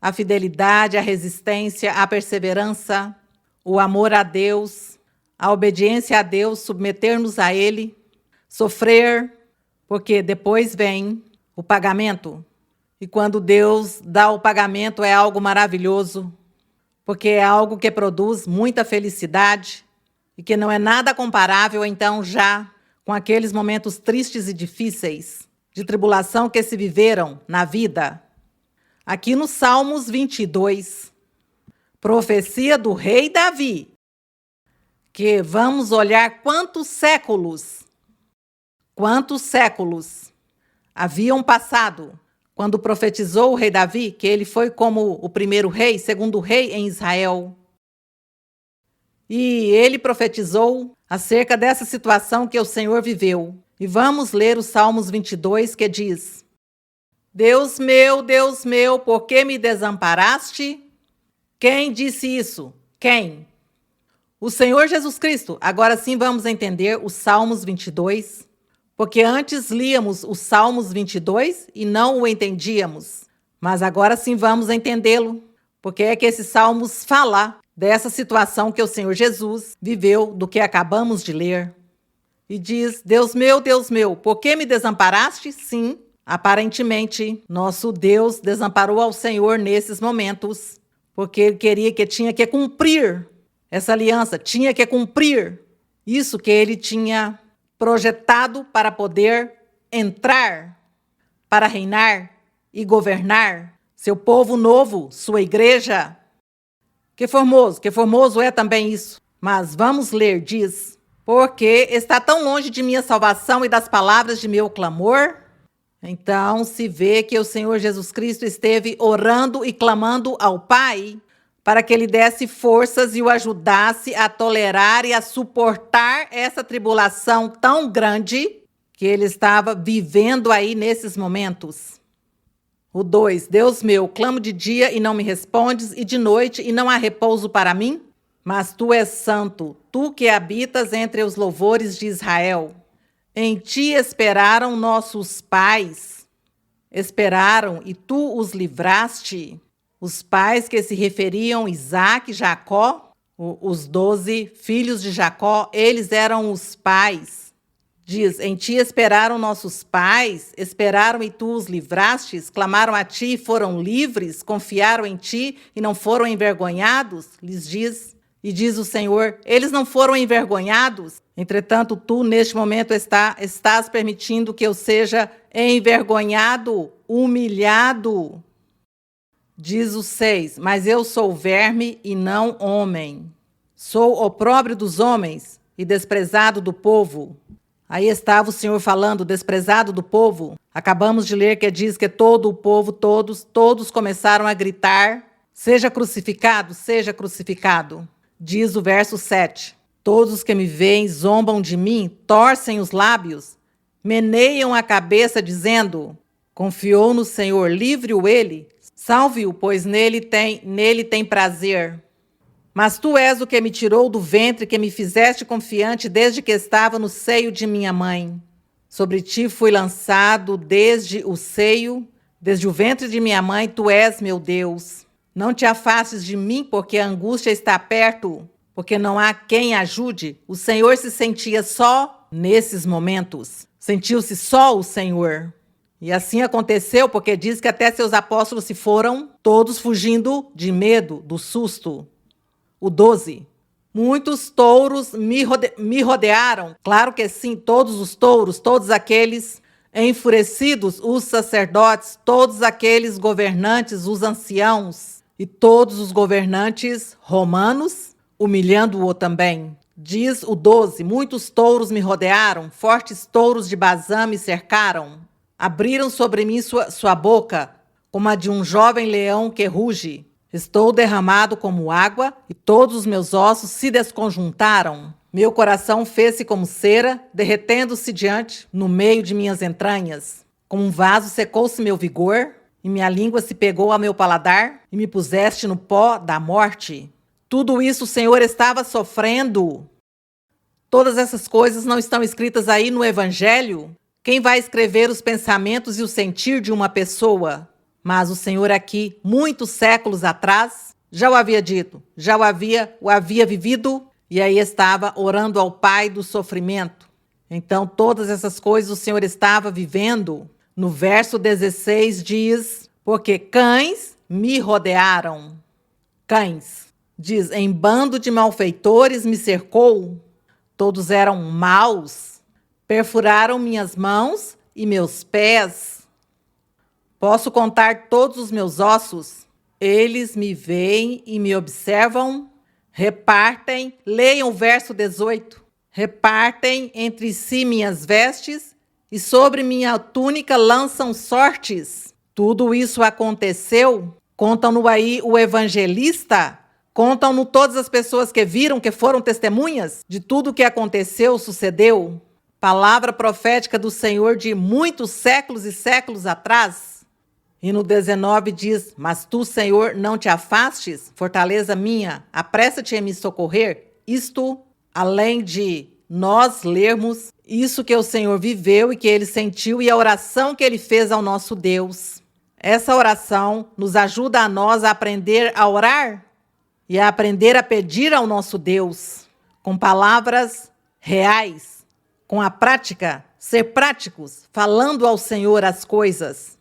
a fidelidade, a resistência, a perseverança, o amor a Deus, a obediência a Deus, submeter-nos a Ele, sofrer, porque depois vem o pagamento. E quando Deus dá o pagamento é algo maravilhoso, porque é algo que produz muita felicidade e que não é nada comparável, então, já com aqueles momentos tristes e difíceis de tribulação que se viveram na vida. Aqui no Salmos 22, profecia do rei Davi, que vamos olhar quantos séculos haviam passado quando profetizou o rei Davi, que ele foi como o primeiro rei, segundo rei em Israel. E ele profetizou acerca dessa situação que o Senhor viveu. E vamos ler o Salmos 22, que diz: Deus meu, por que me desamparaste? Quem disse isso? Quem? O Senhor Jesus Cristo. Agora sim vamos entender os Salmos 22, porque antes líamos os Salmos 22 e não o entendíamos. Mas agora sim vamos entendê-lo, porque é que esses Salmos falam dessa situação que o Senhor Jesus viveu, do que acabamos de ler. E diz: Deus meu, por que me desamparaste? Sim, aparentemente, nosso Deus desamparou ao Senhor nesses momentos, porque ele queria que tinha que cumprir essa aliança, tinha que cumprir isso que ele tinha projetado para poder entrar, para reinar e governar seu povo novo, sua igreja. Que formoso é também isso. Mas vamos ler, diz: porque está tão longe de minha salvação e das palavras de meu clamor. Então se vê que o Senhor Jesus Cristo esteve orando e clamando ao Pai para que Ele desse forças e o ajudasse a tolerar e a suportar essa tribulação tão grande que ele estava vivendo aí nesses momentos. O 2, Deus meu, clamo de dia e não me respondes, e de noite e não há repouso para mim? Mas tu és santo, tu que habitas entre os louvores de Israel. Em ti esperaram nossos pais, esperaram e tu os livraste. Os pais que se referiam Isaque, Jacó, os 12 filhos de Jacó, eles eram os pais. Diz, em ti esperaram nossos pais, esperaram e tu os livrastes, clamaram a ti e foram livres, confiaram em ti e não foram envergonhados, lhes diz. E diz o Senhor, eles não foram envergonhados, entretanto tu neste momento estás permitindo que eu seja envergonhado, humilhado. Diz o 6, mas eu sou verme e não homem. Sou opróbrio dos homens e desprezado do povo. Aí estava o Senhor falando, desprezado do povo. Acabamos de ler que diz que todo o povo, todos começaram a gritar, seja crucificado, seja crucificado. Diz o verso 7, todos os que me veem zombam de mim, torcem os lábios, meneiam a cabeça dizendo, confiou no Senhor, livre-o ele, salve-o, pois nele tem prazer. Mas tu és o que me tirou do ventre, que me fizeste confiante desde que estava no seio de minha mãe. Sobre ti fui lançado desde o seio, desde o ventre de minha mãe, tu és meu Deus. Não te afastes de mim, porque a angústia está perto, porque não há quem ajude. O Senhor se sentia só nesses momentos. Sentiu-se só o Senhor. E assim aconteceu, porque diz que até seus apóstolos se foram, todos fugindo de medo, do susto. O 12. Muitos touros me rodearam. Claro que sim, todos os touros, todos aqueles enfurecidos, os sacerdotes, todos aqueles governantes, os anciãos e todos os governantes romanos, humilhando-o também. Diz o 12, muitos touros me rodearam, fortes touros de Bazã me cercaram. Abriram sobre mim sua boca, como a de um jovem leão que ruge. Estou derramado como água, e todos os meus ossos se desconjuntaram. Meu coração fez-se como cera, derretendo-se no meio de minhas entranhas. Como um vaso secou-se meu vigor, e minha língua se pegou ao meu paladar, e me puseste no pó da morte. Tudo isso o Senhor estava sofrendo. Todas essas coisas não estão escritas aí no Evangelho? Quem vai escrever os pensamentos e o sentir de uma pessoa? Mas o Senhor aqui, muitos séculos atrás, já o havia dito, já o havia vivido, e aí estava orando ao Pai do sofrimento. Então, todas essas coisas o Senhor estava vivendo. No verso 16 diz, porque cães me rodearam. Cães. Diz, em bando de malfeitores me cercou. Todos eram maus. Perfuraram minhas mãos e meus pés. Posso contar todos os meus ossos. Eles me veem e me observam. Repartem, leiam o verso 18. Repartem entre si minhas vestes e sobre minha túnica lançam sortes. Tudo isso aconteceu? Contam-no aí o evangelista? Contam-no todas as pessoas que viram, que foram testemunhas de tudo o que aconteceu, sucedeu? Palavra profética do Senhor de muitos séculos e séculos atrás. E no 19 diz, mas tu, Senhor, não te afastes, fortaleza minha, apressa-te em me socorrer. Isto, além de nós lermos isso que o Senhor viveu e que ele sentiu e a oração que ele fez ao nosso Deus. Essa oração nos ajuda a nós a aprender a orar e a aprender a pedir ao nosso Deus com palavras reais. Com a prática, ser práticos, falando ao Senhor as coisas,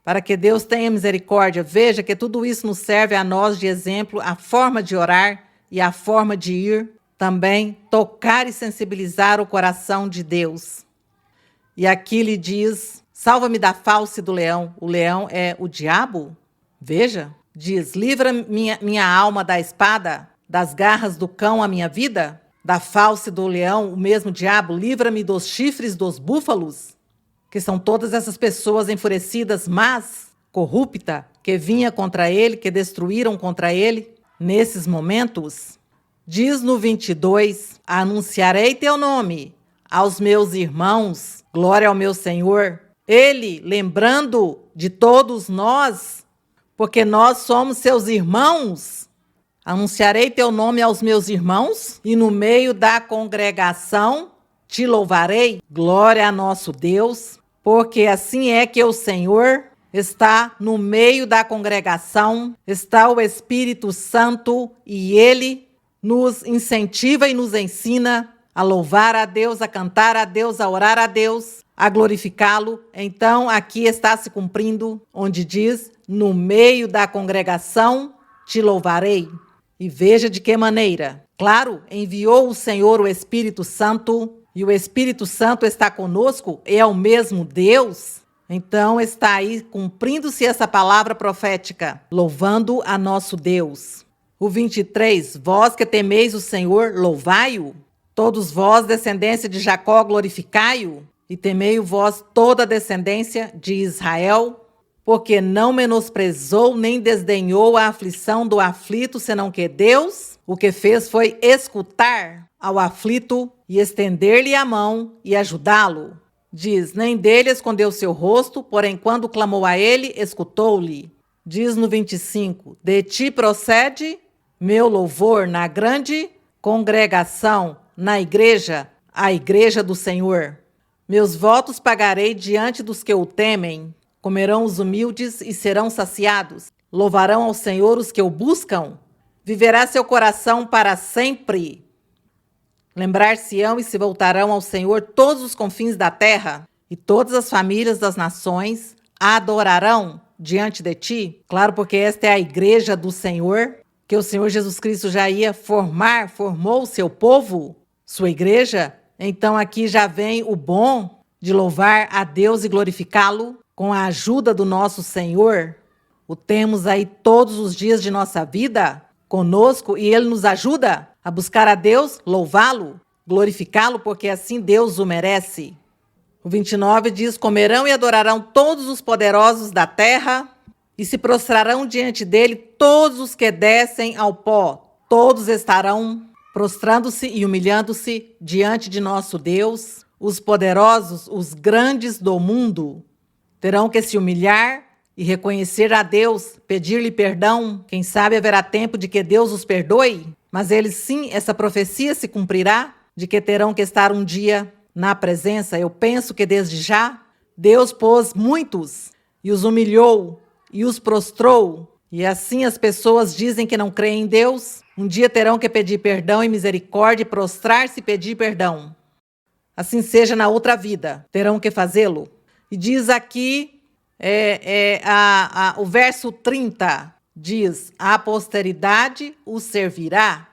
para que Deus tenha misericórdia. Veja que tudo isso nos serve a nós de exemplo, a forma de orar e a forma de ir, também tocar e sensibilizar o coração de Deus. E aqui ele diz, salva-me da fauce do leão. O leão é o diabo? Veja, diz, livra minha alma da espada, das garras do cão a minha vida. Da fauce do leão, o mesmo diabo, livra-me dos chifres dos búfalos. que são todas essas pessoas enfurecidas, mas corrupta, que vinha contra ele, que destruíram contra ele, nesses momentos, diz no 22, anunciarei teu nome aos meus irmãos, glória ao meu Senhor. Ele, lembrando de todos nós, porque nós somos seus irmãos, anunciarei teu nome aos meus irmãos e no meio da congregação te louvarei, glória a nosso Deus, porque assim é que o Senhor está no meio da congregação, está o Espírito Santo e Ele nos incentiva e nos ensina a louvar a Deus, a cantar a Deus, a orar a Deus, a glorificá-lo. Então aqui está se cumprindo onde diz, no meio da congregação te louvarei. E veja de que maneira. Claro, enviou o Senhor o Espírito Santo, e o Espírito Santo está conosco, é o mesmo Deus. Então está aí cumprindo-se essa palavra profética, louvando a nosso Deus. O 23, vós que temeis o Senhor, louvai-o. Todos vós, descendência de Jacó, glorificai-o. E temei-o vós toda a descendência de Israel, porque não menosprezou nem desdenhou a aflição do aflito, senão que Deus o que fez foi escutar ao aflito e estender-lhe a mão e ajudá-lo. Diz, nem dele escondeu seu rosto, porém quando clamou a ele, escutou-lhe. Diz no 25, de ti procede meu louvor na grande congregação, na igreja, a igreja do Senhor. Meus votos pagarei diante dos que o temem. Comerão os humildes e serão saciados. Louvarão ao Senhor os que o buscam. Viverá seu coração para sempre. Lembrar-se-ão e se voltarão ao Senhor todos os confins da terra, e todas as famílias das nações adorarão diante de ti. Claro, porque esta é a igreja do Senhor, que o Senhor Jesus Cristo já ia formou o seu povo, sua igreja. Então aqui já vem o bom de louvar a Deus e glorificá-lo com a ajuda do nosso Senhor. O temos aí todos os dias de nossa vida conosco e Ele nos ajuda a buscar a Deus, louvá-lo, glorificá-lo, porque assim Deus o merece. O 29 diz, comerão e adorarão todos os poderosos da terra e se prostrarão diante dele todos os que descem ao pó. Todos estarão prostrando-se e humilhando-se diante de nosso Deus. Os poderosos, os grandes do mundo, terão que se humilhar e reconhecer a Deus, pedir-lhe perdão. Quem sabe haverá tempo de que Deus os perdoe, mas eles sim, essa profecia se cumprirá, de que terão que estar um dia na presença. Eu penso que desde já, Deus pôs muitos e os humilhou e os prostrou. E assim as pessoas dizem que não creem em Deus, um dia terão que pedir perdão e misericórdia, prostrar-se e pedir perdão. Assim seja na outra vida, terão que fazê-lo. E diz aqui, o verso 30, diz, a posteridade o servirá.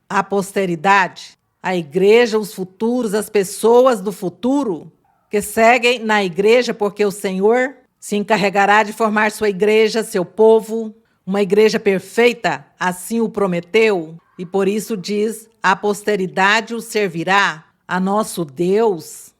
A posteridade, a igreja, os futuros, as pessoas do futuro que seguem na igreja, porque o Senhor se encarregará de formar sua igreja, seu povo, uma igreja perfeita, assim o prometeu. E por isso diz, a posteridade o servirá. A nosso Deus,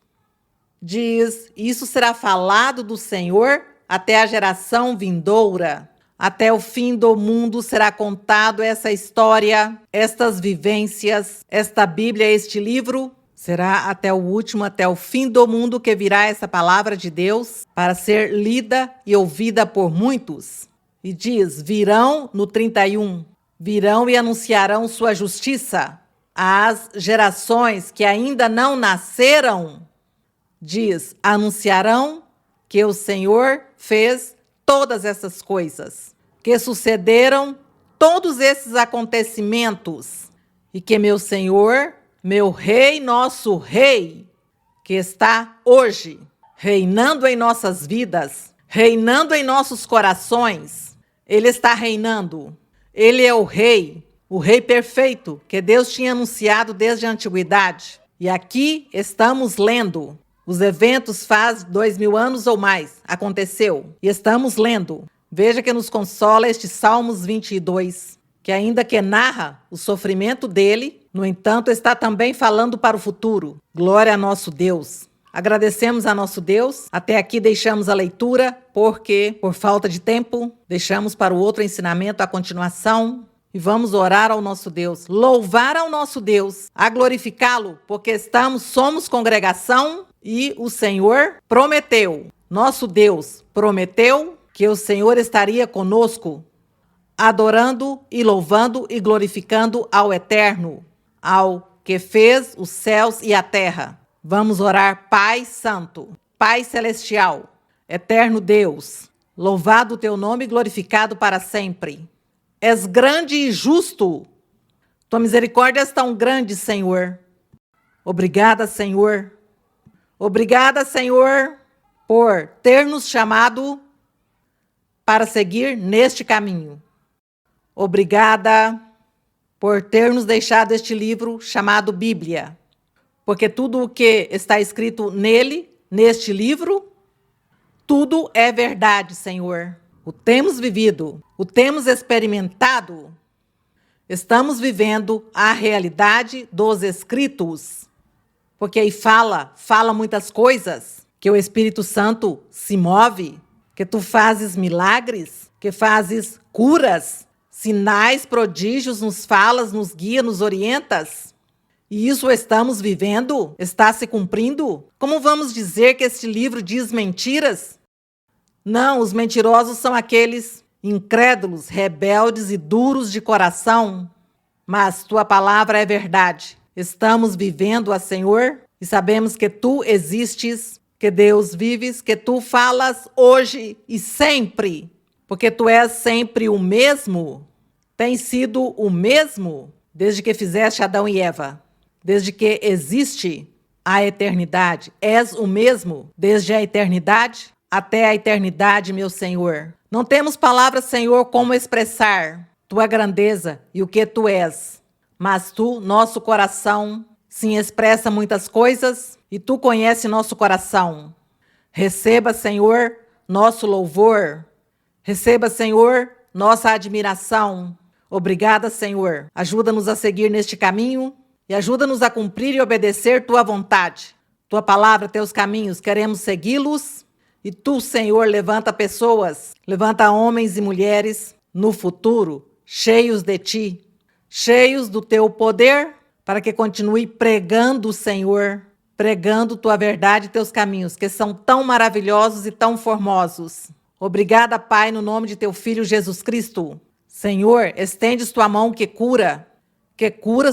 diz, isso será falado do Senhor até a geração vindoura. Até o fim do mundo será contado essa história, estas vivências, esta Bíblia, este livro. Será até o último, até o fim do mundo que virá essa palavra de Deus para ser lida e ouvida por muitos. E diz, virão no 31, virão e anunciarão sua justiça às gerações que ainda não nasceram. Diz, anunciarão que o Senhor fez todas essas coisas, que sucederam todos esses acontecimentos e que meu Senhor, meu Rei, nosso Rei, que está hoje reinando em nossas vidas, reinando em nossos corações, Ele está reinando. Ele é o Rei perfeito que Deus tinha anunciado desde a antiguidade. E aqui estamos lendo. Os eventos faz 2000 anos ou mais. Aconteceu. E estamos lendo. Veja que nos consola este Salmos 22, que ainda que narra o sofrimento dele, no entanto, está também falando para o futuro. Glória a nosso Deus. Agradecemos a nosso Deus. Até aqui deixamos a leitura, porque, por falta de tempo, deixamos para o outro ensinamento a continuação. E vamos orar ao nosso Deus, louvar ao nosso Deus, a glorificá-lo, porque somos congregação e o Senhor prometeu, nosso Deus prometeu que o Senhor estaria conosco, adorando e louvando e glorificando ao Eterno, ao que fez os céus e a terra. Vamos orar, Pai Santo, Pai Celestial, Eterno Deus, louvado o teu nome e glorificado para sempre. És grande e justo. Tua misericórdia é tão grande, Senhor. Obrigada, Senhor. Obrigada, Senhor, por ter nos chamado para seguir neste caminho. Obrigada por ter nos deixado este livro chamado Bíblia. Porque tudo o que está escrito nele, neste livro, tudo é verdade, Senhor. O temos vivido, o temos experimentado. Estamos vivendo a realidade dos Escritos. Porque aí fala muitas coisas, que o Espírito Santo se move, que tu fazes milagres, que fazes curas, sinais, prodígios, nos falas, nos guia, nos orientas. E isso estamos vivendo? Está se cumprindo? Como vamos dizer que este livro diz mentiras? Não, os mentirosos são aqueles incrédulos, rebeldes e duros de coração. Mas tua palavra é verdade. Estamos vivendo a Senhor e sabemos que tu existes, que Deus vives, que tu falas hoje e sempre. Porque tu és sempre o mesmo. Tens sido o mesmo desde que fizeste Adão e Eva. Desde que existe a eternidade. És o mesmo desde a eternidade até a eternidade, meu Senhor. Não temos palavras, Senhor, como expressar tua grandeza e o que tu és. Mas tu, nosso coração, sim, expressa muitas coisas e tu conhece nosso coração. Receba, Senhor, nosso louvor. Receba, Senhor, nossa admiração. Obrigada, Senhor. Ajuda-nos a seguir neste caminho e ajuda-nos a cumprir e obedecer tua vontade. Tua palavra, teus caminhos, queremos segui-los. E tu, Senhor, levanta pessoas, levanta homens e mulheres no futuro, cheios de ti, cheios do teu poder, para que continue pregando, Senhor, pregando tua verdade e teus caminhos, que são tão maravilhosos e tão formosos. Obrigada, Pai, no nome de teu Filho Jesus Cristo. Senhor, estendes tua mão que cura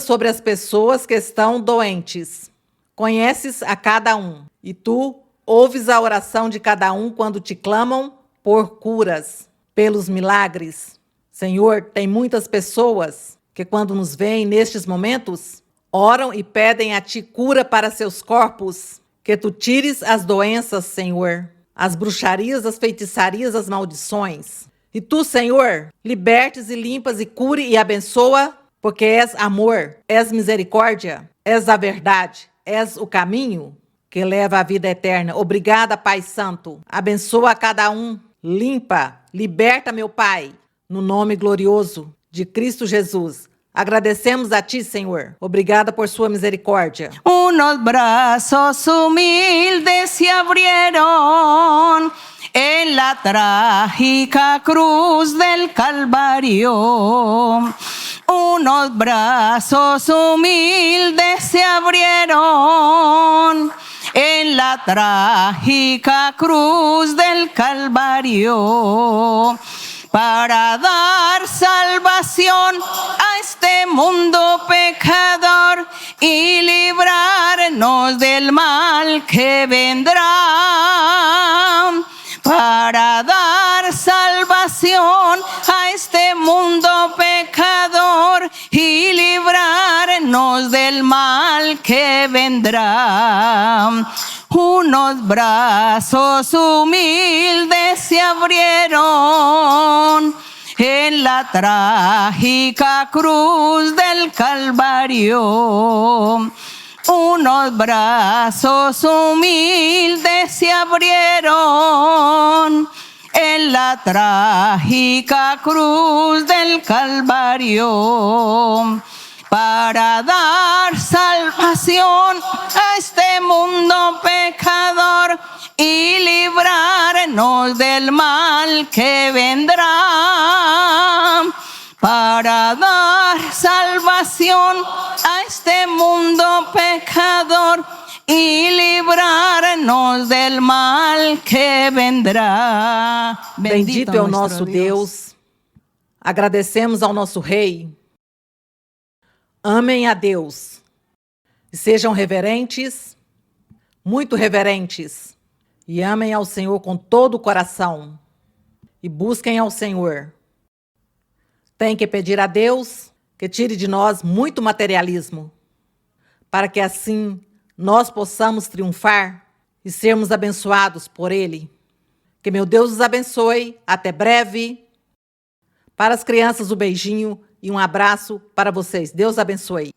sobre as pessoas que estão doentes. Conheces a cada um, e tu ouves a oração de cada um quando te clamam por curas, pelos milagres. Senhor, tem muitas pessoas que quando nos veem nestes momentos, oram e pedem a ti cura para seus corpos, que tu tires as doenças, Senhor, as bruxarias, as feitiçarias, as maldições. E tu, Senhor, libertes e limpas e cure e abençoa, porque és amor, és misericórdia, és a verdade, és o caminho que leva à vida eterna. Obrigada, Pai Santo. Abençoa a cada um. Limpa, liberta, meu Pai. No nome glorioso de Cristo Jesus. Agradecemos a ti, Senhor. Obrigada por sua misericórdia. Unos brazos humildes se abrieron en la trágica cruz del Calvario. Unos brazos humildes se abrieron en la trágica cruz del Calvario para dar salvación a este mundo pecador y librarnos del mal que vendrá. Para dar salvación a este mundo pecador y librarnos del mal que vendrá. Unos brazos humildes se abrieron en la trágica cruz del Calvario. Unos brazos humildes se abrieron en la trágica cruz del Calvario para dar salvación a este mundo pecador y librarnos del mal que vendrá, para dar salvación a este mundo pecador y librarnos del mal que vendrá. Bendito é o nosso Deus. Agradecemos ao nosso Rei. Amem a Deus. E sejam reverentes, muito reverentes. E amem ao Senhor com todo o coração. E busquem ao Senhor. Tem que pedir a Deus que tire de nós muito materialismo, para que assim nós possamos triunfar e sermos abençoados por Ele. Que meu Deus os abençoe. Até breve. Para as crianças, um beijinho e um abraço para vocês. Deus abençoe.